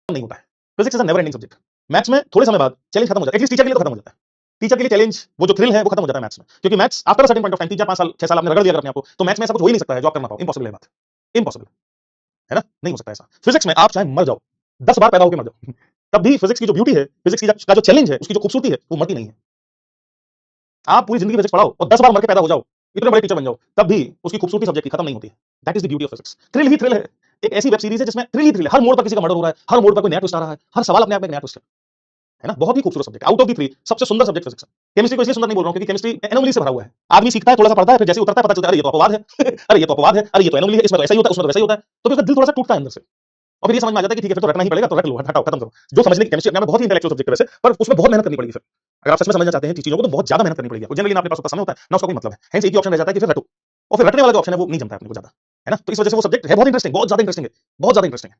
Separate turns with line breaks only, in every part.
नहीं होता है। Physics is a never ending subject. Maths में थोड़े समय बाद चैलेंज खत्म हो जाता है, एटलीस्ट टीचर के लिए तो खत्म हो जाता है। टीचर के लिए चैलेंज, वो जो थ्रिल है वो खत्म हो जाता है मैथ्स में, क्योंकि maths after a certain point of time 3 4 5 साल 6 साल आपने रगड़ दिया अगर अपने आप को, तो मैथ्स में ऐसा कुछ हो ही नहीं सकता है जो आप कर ना पाओ। इम्पॉसिबल है बात, इम्पॉसिबल है ना, नहीं हो सकता ऐसा। फिजिक्स में आप चाहे मर जाओ, 10 बार पैदा होकर मर जाओ, तब भी फिजिक्स की जो ब्यूटी है, फिजिक्स की का जो चैलेंज है, उसकी जो खूबसूरती है, वो मरती नहीं है। आप पूरी जिंदगी फिजिक्स पढ़ाओ और 10 बार मर के पैदा हो जाओ, इतने बड़े टीचर बन जाओ, तब भी उसकी खूबसूरती सब्जेक्ट की खत्म नहीं होती है। That is the beauty of physics. Thrill he thrill है। एक ऐसी वेब सीरीज है जिसमें थ्रिल ही थ्रिल है, हर मोड़ पर किसी का मर्डर हो रहा है, हर मोड़ पर कोई नया ट्विस्ट आ रहा है, हर सवाल अपने आप में एक नया ट्विस्ट है ना, बहुत ही खूबसूरत subject. Out of the three सबसे सुंदर सब्जेक्ट फिजिक्स है। केमिस्ट्री को इसलिए सुंदर नहीं बोल रहा हूं क्योंकि केमिस्ट्री एनोमली से भरा हुआ है। आदमी सीखता है, थोड़ा सा पढ़ता है, फिर जैसे उतरता है पता चलता है अरे ये तो अपवाद है अरे ये तो अपवाद है, अरे ये तो एनोमली है, इसमें तो ऐसा ही होता है, उसमें तो वैसा ही होता है, तो फिर उसका दिल थोड़ा सा टूटता है अंदर से। और फिर ये समझ में आ जाता है कि ठीक है फिर तो रटना ही पड़ेगा, तो रट लो, हटाओ, खत्म करो। जो समझने की केमिस्ट्री अपने में बहुत ही इंटेलेक्चुअल सब्जेक्ट है वैसे, पर उसमें बहुत मेहनत करनी पड़ेगी फिर। अगर आप सच में समझना चाहते हैं चीजों को तो बहुत ज्यादा मेहनत करनी पड़ेगी आपको। जनरली आपके पास उतना समय होता है ना, उसका कोई मतलब है। हेंस एक ही ऑप्शन रह जाता है कि फिर रटो, और फिर रटने वाला जो ऑप्शन है वो नहीं जमता है अपने को ज्यादा, है ना। तो इस वजह से वो सब्जेक्ट है बहुत इंटरेस्टिंग, बहुत ज्यादा इंटरेस्टिंग है, बहुत ज्यादा इंटरेस्टिंग है।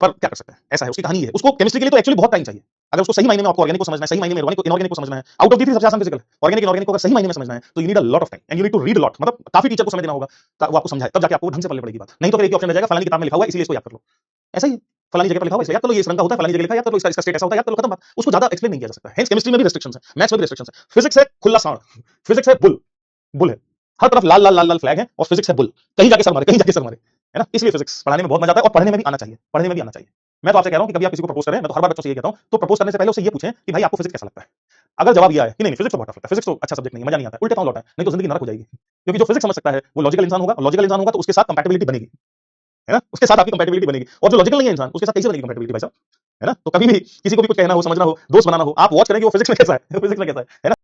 पर क्या कर सकते हैं, ऐसा है, उसकी कहानी है। उसको केमिस्ट्री के लिए तो एक्चुअली बहुत टाइम चाहिए। अगर उसको सही मायने में आपको ऑर्गेनिक को समझना है, सही मायने में इनऑर्गेनिक को समझना है, आउट ऑफ द थ्री सबसे आसान फिजिकल, ऑर्गेनिक इनऑर्गेनिक को अगर सही मायने में समझना है तो you need a lot of time and you need to read a lot. मतलब काफी टीचर को समय देना होगा, वो आपको समझाए, तब जाके आपको ढंग से पढ़नी पड़ेगी बात। नहीं तो फिर एक ही ऑप्शन रह जाएगा, फलानी किताब में लिखा हुआ है इसलिए इसको याद कर लो। ऐसा ही फलानी जगह पर लिखा हुआ है इसलिए याद कर लो, ये इस रंग का होता है, फलानी जगह लिखा है याद कर लो, इसका स्टेट ऐसा होता है याद कर लो, खत्म बात। उसको ज्यादा एक्सप्लेन नहीं किया जा सकता। हेंस केमिस्ट्री में भी रिस्ट्रिक्शंस है, मैथ्स में भी रिस्ट्रिक्शंस है। फिजिक्स है खुला सांड, फिजिक्स है बुल, बुल है, हर तरफ लाल लाल लाल लाल फ्लैग है, और फिजिक्स है बुल, कहीं जाके सर मारे, कहीं जाके सर मारे, है ना। इसलिए फिजिक्स पढ़ाने में बहुत मजा आता है, और पढ़ने में भी आना चाहिए, पढ़ने में भी आना चाहिए। मैं तो आपसे कह रहा हूं कि कभी आप किसी को प्रपोज करें, मैं तो हर बार बच्चों से ये कहता हूं, तो प्रपोज करने से पहले उससे ये पूछें कि भाई आपको फिजिक्स कैसा लगता है। अगर जवाब ये आए कि नहीं नहीं फिजिक्स तो बहुत टफ लगता है, फिजिक्स तो अच्छा सब्जेक्ट नहीं है, मजा नहीं आता, उल्टे पांव लौटा है, नहीं तो जिंदगी नरक हो जाएगी। क्योंकि जो फिजिक्स समझ सकता है वो लॉजिकल इंसान होगा, और लॉजिकल इंसान होगा तो उसके साथ कंपैटिबिलिटी बनेगी, है ना, उसके साथ आपकी कंपैटिबिलिटी बनेगी। और जो लॉजिकल नहीं है इंसान, उसके साथ कैसे बनेगी कंपैटिबिलिटी भाई साहब, है ना। तो कभी भी किसी को भी कुछ कहना हो, समझना हो, दोस्त बनाना हो, आप वॉच करें कि वो फिजिक्स में कैसा है, फिजिक्स में कैसा है ना।